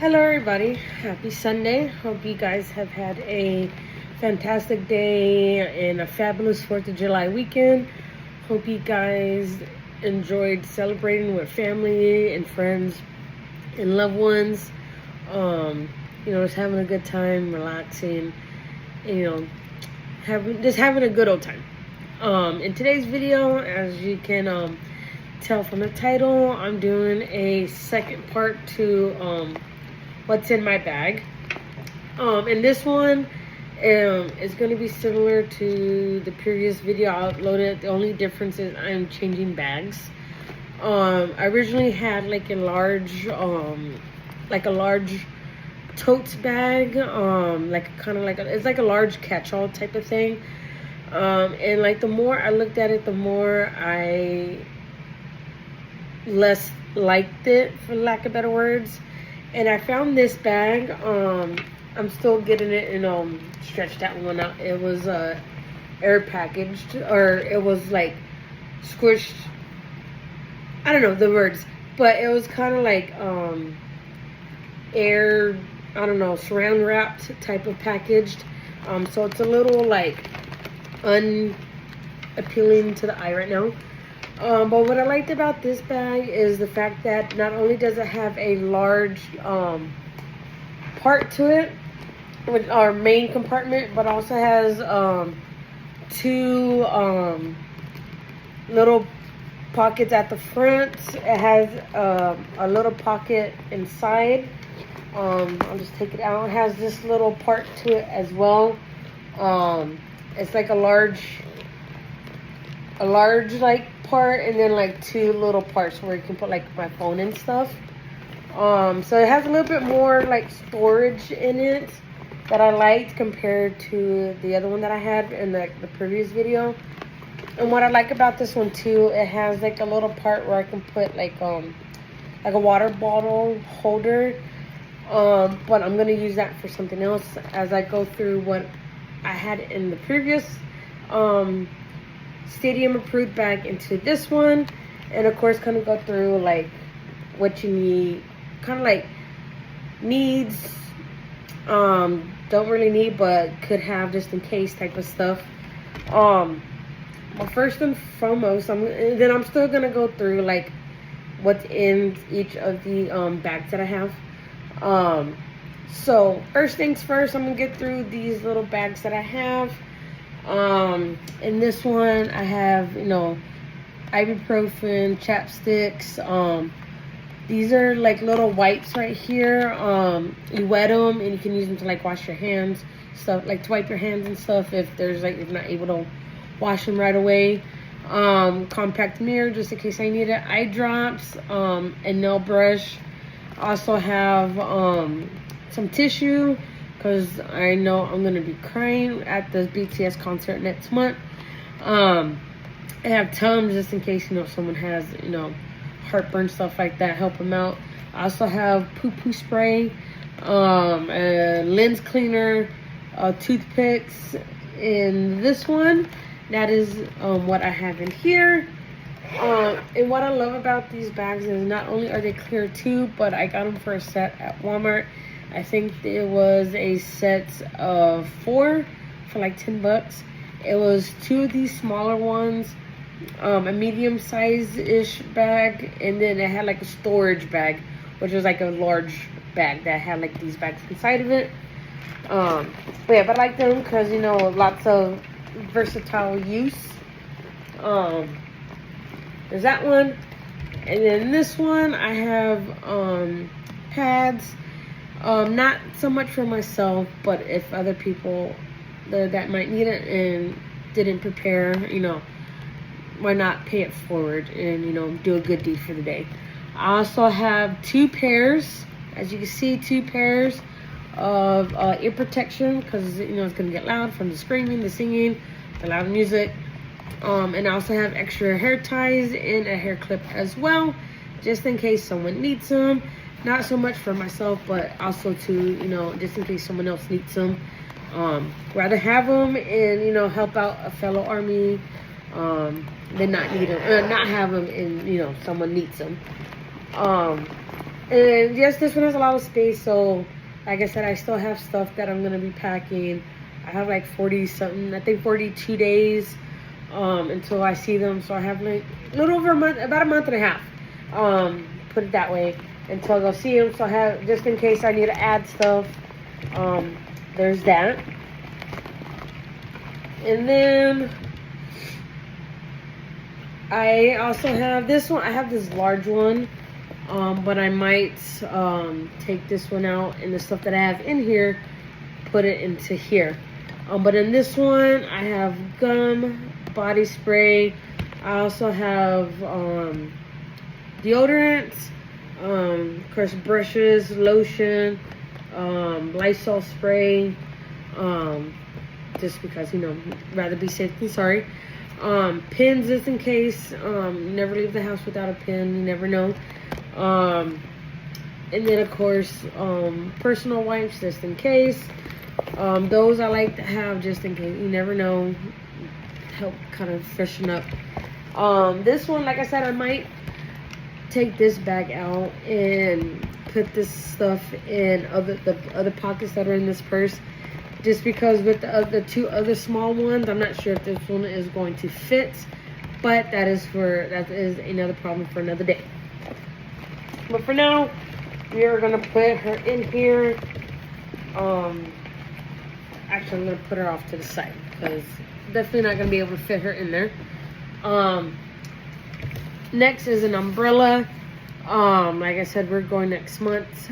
Hello everybody, happy Sunday. Hope you guys have had a fantastic day and a fabulous 4th of July weekend. Hope you guys enjoyed celebrating with family and friends and loved ones. Just having a good time, relaxing, and, having a good old time. In today's video, as you can tell from the title, I'm doing a second part to what's in my bag. And this one is going to be similar to the previous video I uploaded. The only difference is I'm changing bags. I originally had like a large totes bag, it's like a large catch-all type of thing. And like the more I looked at it, the more I less liked it, for lack of better words. And I found this bag. I'm still getting it and stretched that one out. It was air packaged, or it was like squished. I don't know the words, but it was kind of like air, I don't know, saran wrapped type of packaged. So it's a little like unappealing to the eye right now. But what I liked about this bag is the fact that not only does it have a large part to it, with our main compartment, but also has two little pockets at the front. It has a little pocket inside. I'll just take it out. It has this little part to it as well. It's like a large like part, and then like two little parts where you can put like my phone and stuff. So it has a little bit more like storage in it that I liked compared to the other one that I had in the previous video. And what I like about this one too, it has like a little part where I can put like a water bottle holder. But I'm gonna use that for something else as I go through what I had in the previous stadium approved bag into this one, and of course kind of go through like what you need, kind of like needs, don't really need but could have just in case type of stuff. But first and foremost, I'm still gonna go through like what's in each of the bags that I have. So first things first, I'm gonna get through these little bags that I have. In this one I have, ibuprofen, chapsticks. These are like little wipes right here. You wet them and you can use them to like wash your hands, stuff like to wipe your hands and stuff if there's like, if you're not able to wash them right away. Compact mirror just in case I need it. Eye drops, and nail brush. Also have some tissue, because I know I'm going to be crying at the BTS concert next month. I have Tums just in case, someone has, heartburn, stuff like that, help them out. I also have poo-poo spray, a lens cleaner, toothpicks in this one. That is what I have in here. And what I love about these bags is not only are they clear too, but I got them for a set at Walmart. I think it was a set of 4 for like $10. It was 2 of these smaller ones, a medium size-ish bag, and then it had like a storage bag, which was like a large bag that had like these bags inside of it. But I like them because, lots of versatile use. There's that one. And then this one, I have pads. Not so much for myself, but if other people that might need it and didn't prepare, why not pay it forward and, do a good deed for the day. I also have 2 pairs, as you can see, 2 pairs of ear protection, because, it's going to get loud from the screaming, the singing, the loud music. And I also have extra hair ties and a hair clip as well, just in case someone needs them. Not so much for myself, but also to, just in case someone else needs them. Rather have them and, help out a fellow army than not need them, not have them and, someone needs them. And yes, this one has a lot of space. So, like I said, I still have stuff that I'm gonna be packing. I have like 40 something, I think 42 days until I see them. So I have like a little over a month, about a month and a half. Put it that way, until I go see them. So I have, just in case I need to add stuff. There's that. And then I also have this one. I have this large one, but I might take this one out and the stuff that I have in here, put it into here. But in this one, I have gum, body spray. I also have deodorants, of course, brushes, lotion, Lysol spray, just because, you know, rather be safe than sorry. Pins, just in case. Never leave the house without a pin. You never know. And then, of course, personal wipes, just in case. Those I like to have just in case. You never know. Help kind of freshen up. This one, like I said, I might take this bag out and put this stuff in the other pockets that are in this purse. Just because with the two other small ones, I'm not sure if this one is going to fit. But that is another problem for another day. But for now, we are gonna put her in here. Actually, I'm gonna put her off to the side because definitely not gonna be able to fit her in there. Next is an umbrella. Like I said, we're going next month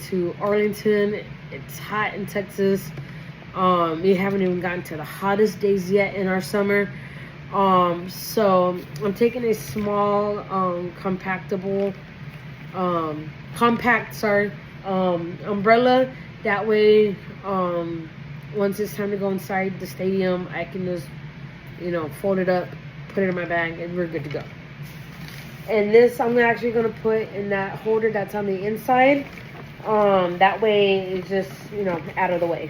to Arlington. It's hot in Texas. We haven't even gotten to the hottest days yet in our summer. So I'm taking a small compact umbrella. That way, once it's time to go inside the stadium, I can just, you know, fold it up, put it in my bag, and we're good to go. And this I'm actually going to put in that holder that's on the inside. That way it's just, you know, out of the way.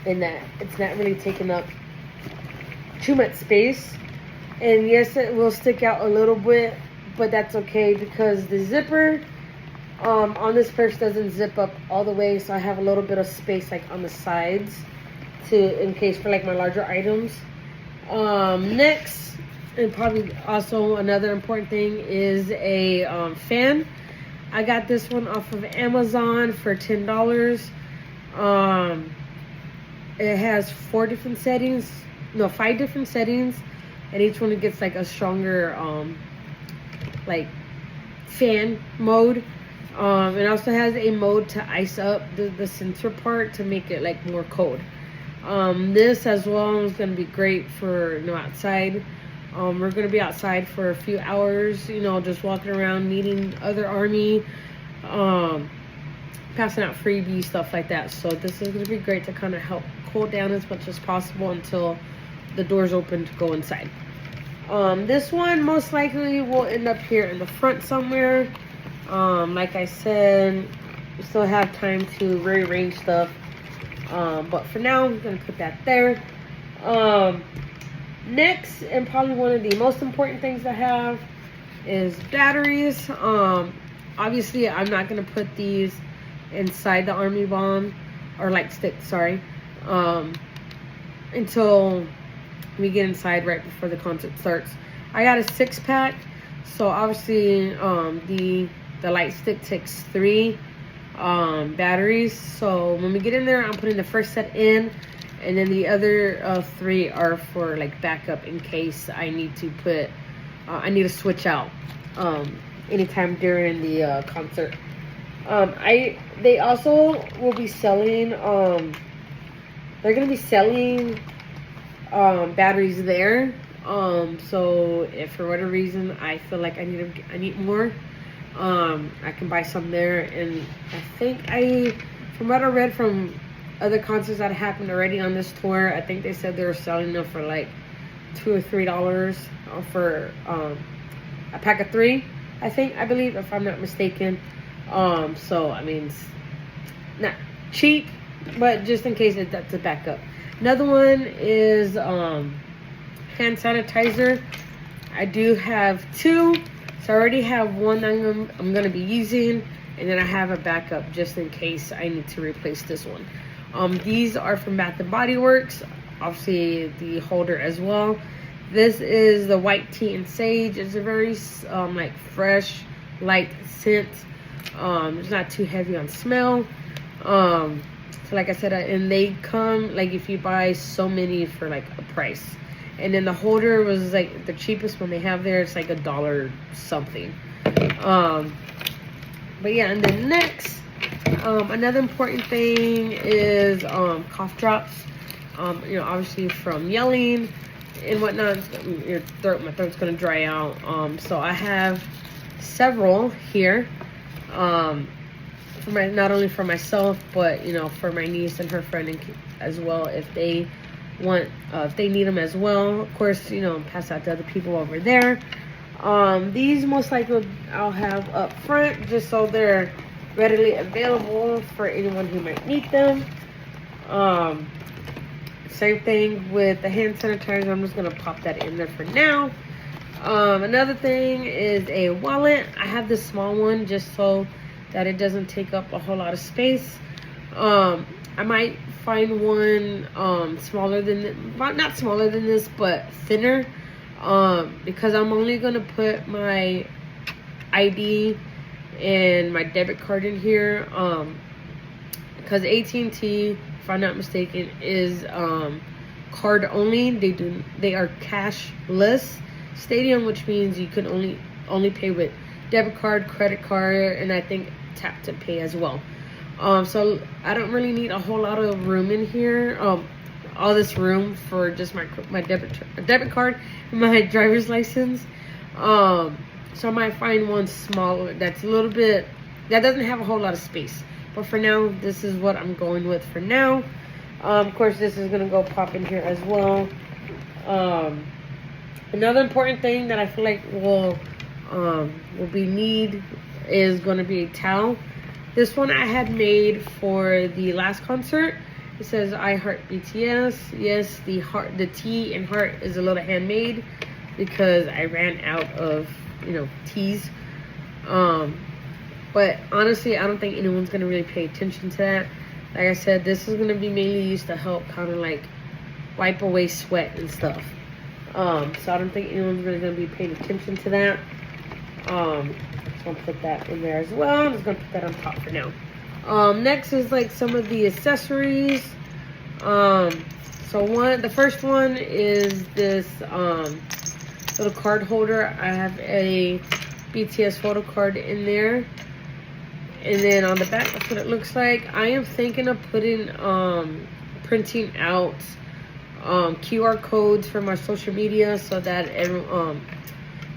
And that it's not really taking up too much space. And yes, it will stick out a little bit, but that's okay because the zipper on this purse doesn't zip up all the way. So I have a little bit of space like on the sides in case for like my larger items. Next, and probably also another important thing, is a fan. I got this one off of Amazon for $10. It has 5 different settings, and each one gets like a stronger like fan mode. It also has a mode to ice up the sensor part to make it like more cold. This as well is going to be great for, you know, outside. We're going to be outside for a few hours, you know, just walking around, meeting other Army, passing out freebies, stuff like that. So this is going to be great to kind of help cool down as much as possible until the doors open to go inside. This one most likely will end up here in the front somewhere. Like I said, we still have time to rearrange stuff. But for now, I'm going to put that there. Next, and probably one of the most important things I have, is batteries. Obviously, I'm not going to put these inside the Army bomb, or light stick, sorry, until we get inside right before the concert starts. I got a 6-pack, so obviously the light stick takes 3 batteries. So when we get in there, I'm putting the first set in, and then the other 3 are for like backup in case I need to put I need to switch out anytime during the concert. They also will be selling they're gonna be selling batteries there. So if for whatever reason I feel like I need more, I can buy some there. And I think from what I read from other concerts that happened already on this tour, I think they said they were selling them for like $2 or $3 for a pack of 3. I believe, if I'm not mistaken. So I mean, it's not cheap, but just in case that's a backup. Another one is hand sanitizer. I do have 2, So I already have one I'm gonna be using, and then I have a backup just in case I need to replace this one. These are from Bath and Body Works. Obviously the holder as well. This is the white tea and sage. It's a very like fresh, light scent. It's not too heavy on smell. So like I said, and they come like if you buy so many for like a price. And then the holder was like the cheapest one they have there. It's like $1 something. But yeah, and then next, another important thing is cough drops. You know, obviously from yelling and whatnot, my throat's gonna dry out. So I have several here. Not only for myself, but you know, for my niece and her friend as well, if they want, if they need them as well. Of course, you know, pass out to other people over there. These most likely I'll have up front just so they're readily available for anyone who might need them. Same thing with the hand sanitizer. I'm just gonna pop that in there for now. Another thing is a wallet. I have this small one just so that it doesn't take up a whole lot of space. I might find one smaller than not smaller than this, but thinner, because I'm only gonna put my ID and my debit card in here, because AT&T, if I'm not mistaken, is card only. They are cashless stadium, which means you can only pay with debit card, credit card, and I think tap to pay as well. So I don't really need a whole lot of room in here. All this room for just my debit card and my driver's license. So I might find one smaller that's a little bit, that doesn't have a whole lot of space. But for now, this is what I'm going with for now. Of course, this is gonna go pop in here as well. Another important thing that I feel like will be need is gonna be a towel. This one I had made for the last concert. It says I heart BTS. Yes, the T and heart is a little handmade because I ran out of, you know, teas. But honestly, I don't think anyone's gonna really pay attention to that. Like I said, this is gonna be mainly used to help kind of like wipe away sweat and stuff. So I don't think anyone's really gonna be paying attention to that. So I'm gonna put that in there as well. I'm just gonna put that on top for now. Next is like some of the accessories. So the first one is this little card holder. I have a BTS photo card in there. And then on the back, that's what it looks like. I am thinking of putting, printing out QR codes for my social media so that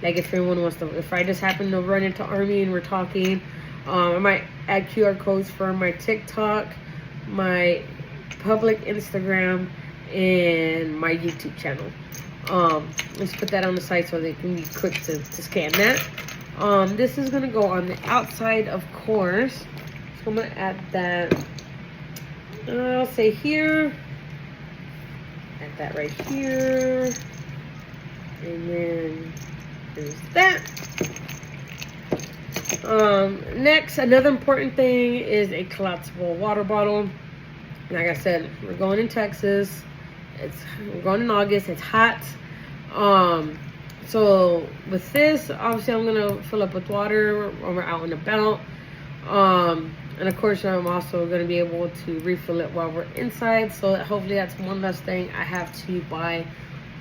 like if anyone wants to, if I just happen to run into Army and we're talking, I might add QR codes for my TikTok, my public Instagram, and my YouTube channel. Let's put that on the side so they can be quick to scan that. This is gonna go on the outside, of course. So I'm gonna add that. I'll say here. Add that right here. And then there's that. Next, another important thing is a collapsible water bottle. Like I said, we're going in Texas. We're going in August. It's hot. So with this, obviously I'm gonna fill up with water when we're out and about. And of course I'm also gonna be able to refill it while we're inside. So hopefully that's one less thing I have to buy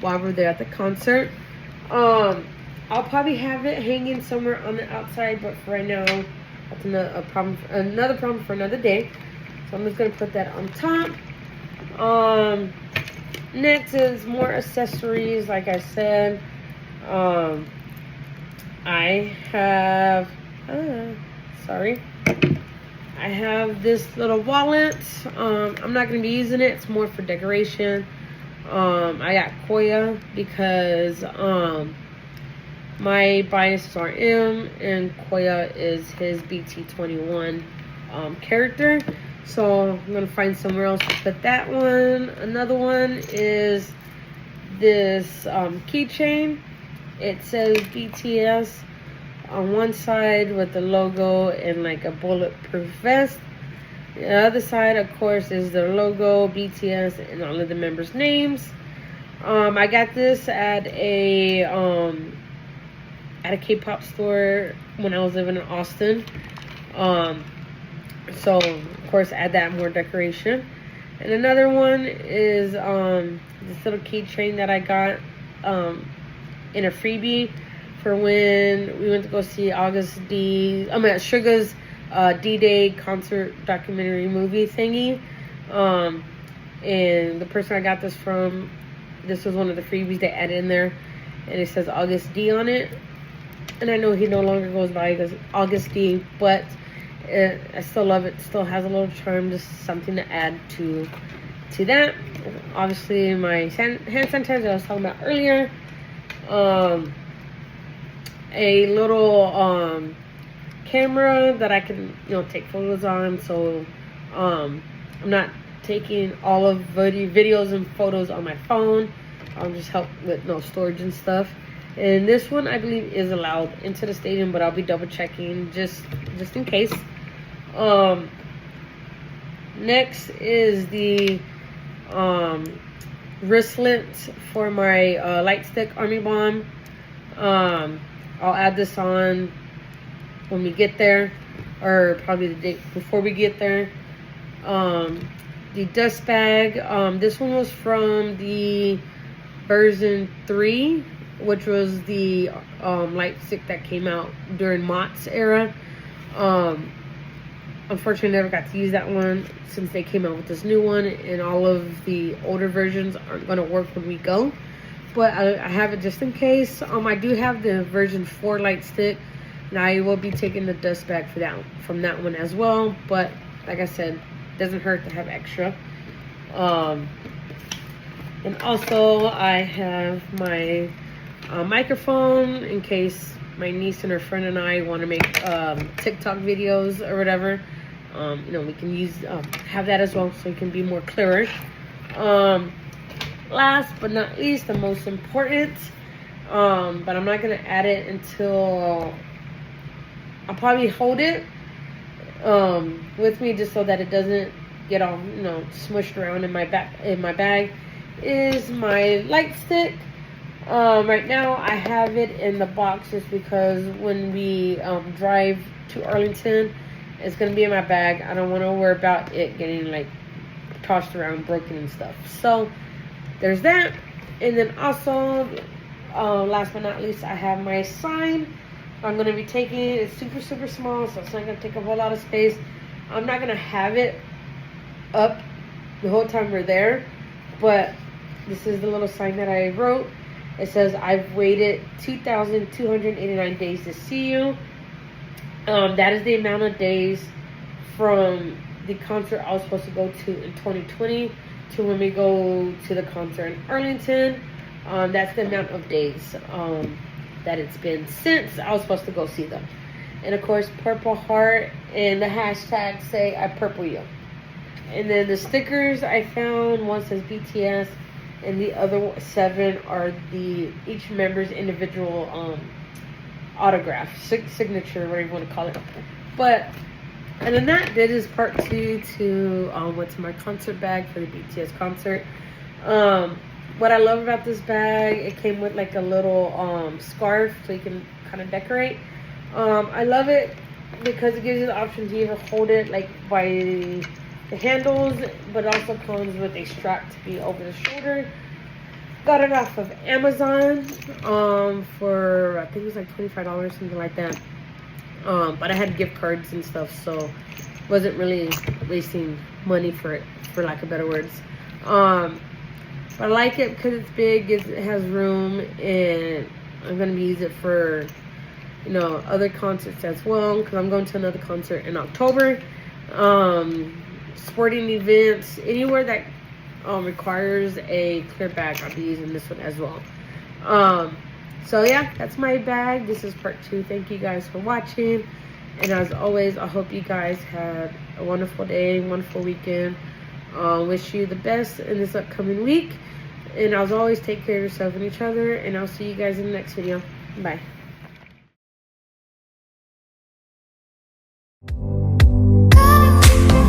while we're there at the concert. I'll probably have it hanging somewhere on the outside, but for right now, that's another problem for another day. So I'm just gonna put that on top. Next is more accessories, like I said. I have, I have this little wallet. I'm not going to be using it. It's more for decoration. I got Koya because my bias is RM and Koya is his BT21 character. So I'm going to find somewhere else to put that one. Another one is this keychain. It says BTS on one side with the logo and like a bulletproof vest. The other side, of course, is the logo, BTS, and all of the members' names. I got this at a K-pop store when I was living in Austin. So of course, add that more decoration. And another one is this little keychain that I got in a freebie for when we went to go see Suga's D-Day concert documentary movie thingy. And the person I got this from, this was one of the freebies they added in there, and it says August D on it. And I know he no longer goes by August D, but I still love it. Still has a little charm, just something to add to that. Obviously, my hand sanitizer I was talking about earlier. A little camera that I can take photos on. So I'm not taking all of videos and photos on my phone. I'll just help with storage and stuff. And this one I believe is allowed into the stadium, but I'll be double checking just in case. Next is the wristlet for my light stick army bomb. I'll add this on when we get there, or probably the day before we get there. The dust bag, this one was from the version 3, which was the light stick that came out during Mott's era. Unfortunately, I never got to use that one since they came out with this new one, and all of the older versions aren't going to work when we go. But I have it just in case. I do have the version 4 light stick, and I will be taking the dust bag from that one as well. But like I said, it doesn't hurt to have extra. And also I have my microphone in case my niece and her friend and I want to make TikTok videos or whatever. We can have that as well, so it can be more clearer. Last but not least, the most important, but I'm not gonna add it until I'll probably hold it with me, just so that it doesn't get all smushed around in my bag, is my light stick. Right now I have it in the box just because when we drive to Arlington, it's going to be in my bag. I don't want to worry about it getting like tossed around, broken and stuff. So there's that. And then also last but not least, I have my sign. I'm going to be taking it. It's super small, so it's not going to take a whole lot of space. I'm not going to have it up the whole time we're there, but this is the little sign that I wrote. It says, "I've waited 2,289 days to see you." That is the amount of days from the concert I was supposed to go to in 2020 to when we go to the concert in Arlington. That's the amount of days that it's been since I was supposed to go see them. And of course, purple heart and the hashtag say "I purple you." And then the stickers I found, one says BTS, and the other 7 are each member's individual autograph, signature, whatever you want to call it. But and then that is part 2 to what's in my concert bag for the BTS concert. What I love about this bag, it came with like a little scarf, so you can kind of decorate. I love it because it gives you the option to either hold it like by the handles, but also comes with a strap to be over the shoulder. Got it off of Amazon for I think it was like $25, something like that. But I had gift cards and stuff, so wasn't really wasting money for it, for lack of better words. But I like it because it's big, it has room, and I'm gonna use it for other concerts as well, because I'm going to another concert in October. Sporting events, anywhere that requires a clear bag, I'll be using this one as well. So yeah, that's my bag. This is part 2. Thank you guys for watching, and as always, I hope you guys had a wonderful day, wonderful weekend. Wish you the best in this upcoming week, and as always, take care of yourself and each other, and I'll see you guys in the next video. Bye.